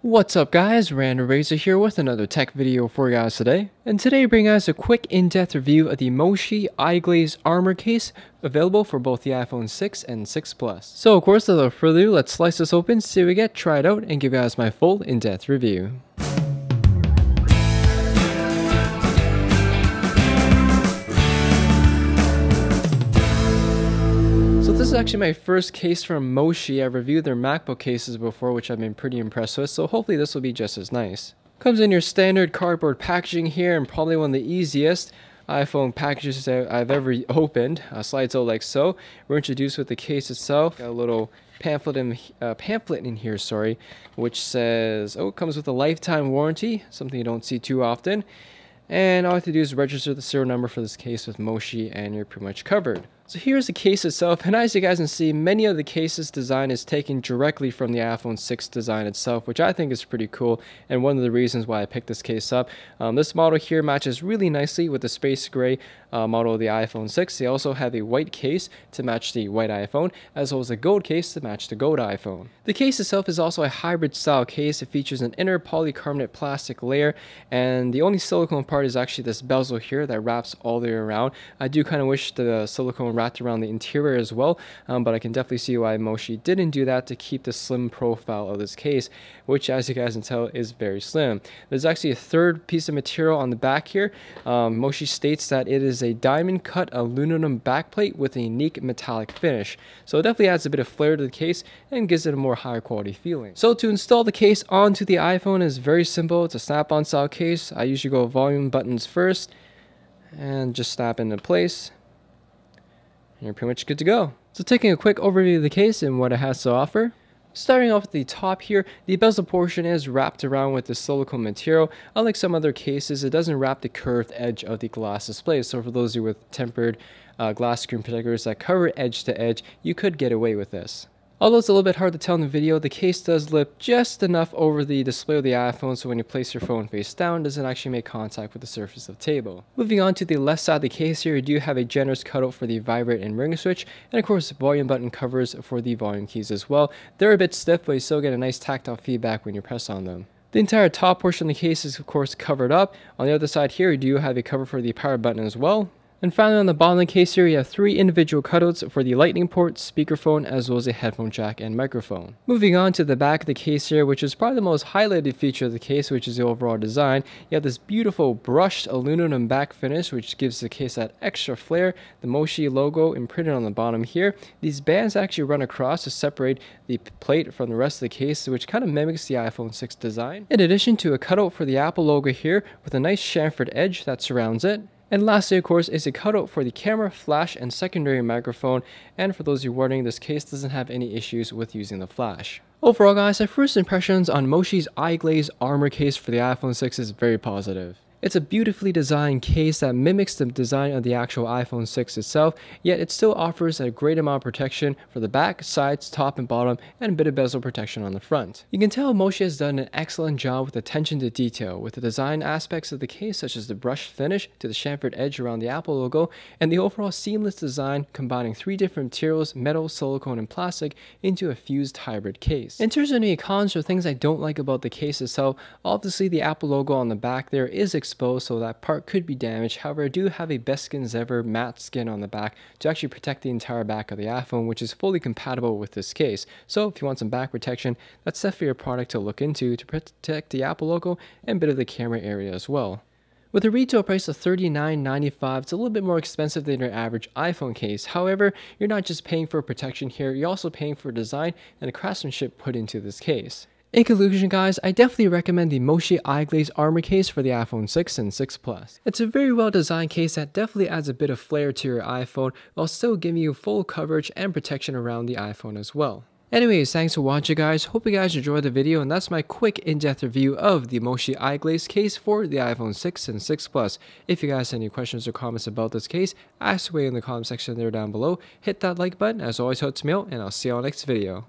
What's up guys, Random Razor here with another tech video for you guys today. And today I bring us a quick in-depth review of the Moshi iGlaze armor case available for both the iPhone 6 and 6 Plus. So of course, without further ado, let's slice this open, see what we get, try it out, and give you guys my full in-depth review. This is actually my first case from Moshi. I've reviewed their MacBook cases before, which I've been pretty impressed with, so hopefully this will be just as nice. Comes in your standard cardboard packaging here, and probably one of the easiest iPhone packages that I've ever opened. Slides out like so. We're introduced with the case itself. Got a little pamphlet in here, which says, it comes with a lifetime warranty, something you don't see too often. And all I have to do is register the serial number for this case with Moshi, and you're pretty much covered. So here's the case itself, and as you guys can see, many of the cases design is taken directly from the iPhone 6 design itself, which I think is pretty cool, and one of the reasons why I picked this case up. This model here matches really nicely with the space gray model of the iPhone 6. They also have a white case to match the white iPhone, as well as a gold case to match the gold iPhone. The case itself is also a hybrid style case. It features an inner polycarbonate plastic layer, and the only silicone part is actually this bezel here that wraps all the way around. I do kind of wish the silicone wrapped around the interior as well, but I can definitely see why Moshi didn't do that to keep the slim profile of this case, which as you guys can tell is very slim. There's actually a third piece of material on the back here. Moshi states that it is a diamond cut aluminum backplate with a unique metallic finish, so it definitely adds a bit of flair to the case and gives it a more higher quality feeling. So to install the case onto the iPhone is very simple. It's a snap-on style case. I usually go volume buttons first and just snap into place. You're pretty much good to go. So taking a quick overview of the case and what it has to offer. Starting off at the top here, the bezel portion is wrapped around with the silicone material. Unlike some other cases, it doesn't wrap the curved edge of the glass display. So for those of you with tempered glass screen protectors that cover edge to edge, you could get away with this. Although it's a little bit hard to tell in the video, the case does lift just enough over the display of the iPhone, so when you place your phone face down, it doesn't actually make contact with the surface of the table. Moving on to the left side of the case here, you do have a generous cutout for the vibrate and ring switch, and of course volume button covers for the volume keys as well. They're a bit stiff, but you still get a nice tactile feedback when you press on them. The entire top portion of the case is of course covered up. On the other side here, you do have a cover for the power button as well. And finally, on the bottom of the case here, you have three individual cutouts for the lightning port, speakerphone, as well as a headphone jack and microphone. Moving on to the back of the case here, which is probably the most highlighted feature of the case, which is the overall design. You have this beautiful brushed aluminum back finish, which gives the case that extra flair. The Moshi logo imprinted on the bottom here. These bands actually run across to separate the plate from the rest of the case, which kind of mimics the iPhone 6 design. In addition to a cutout for the Apple logo here, with a nice chamfered edge that surrounds it. And lastly, of course, is a cutout for the camera, flash, and secondary microphone. And for those of you wondering, this case doesn't have any issues with using the flash. Overall, guys, my first impressions on Moshi's iGlaze armor case for the iPhone 6 is very positive. It's a beautifully designed case that mimics the design of the actual iPhone 6 itself, yet it still offers a great amount of protection for the back, sides, top, and bottom, and a bit of bezel protection on the front. You can tell Moshi has done an excellent job with attention to detail, with the design aspects of the case such as the brushed finish to the chamfered edge around the Apple logo, and the overall seamless design combining three different materials, metal, silicone, and plastic, into a fused hybrid case. In terms of any cons or things I don't like about the case itself, obviously the Apple logo on the back there is exposed, so that part could be damaged. However, I do have a best skins ever matte skin on the back to actually protect the entire back of the iPhone, which is fully compatible with this case. So if you want some back protection, that's definitely a product to look into to protect the Apple logo and a bit of the camera area as well. With a retail price of $39.95, it's a little bit more expensive than your average iPhone case. However, you're not just paying for protection here, you're also paying for design and the craftsmanship put into this case. In conclusion, guys, I definitely recommend the Moshi iGlaze armor case for the iPhone 6 and 6 Plus. It's a very well designed case that definitely adds a bit of flair to your iPhone while still giving you full coverage and protection around the iPhone as well. Anyways, thanks for watching, guys. Hope you guys enjoyed the video, and that's my quick in-depth review of the Moshi iGlaze case for the iPhone 6 and 6 Plus. If you guys have any questions or comments about this case, ask away in the comment section there down below. Hit that like button, as always helps me out, and I'll see you all next video.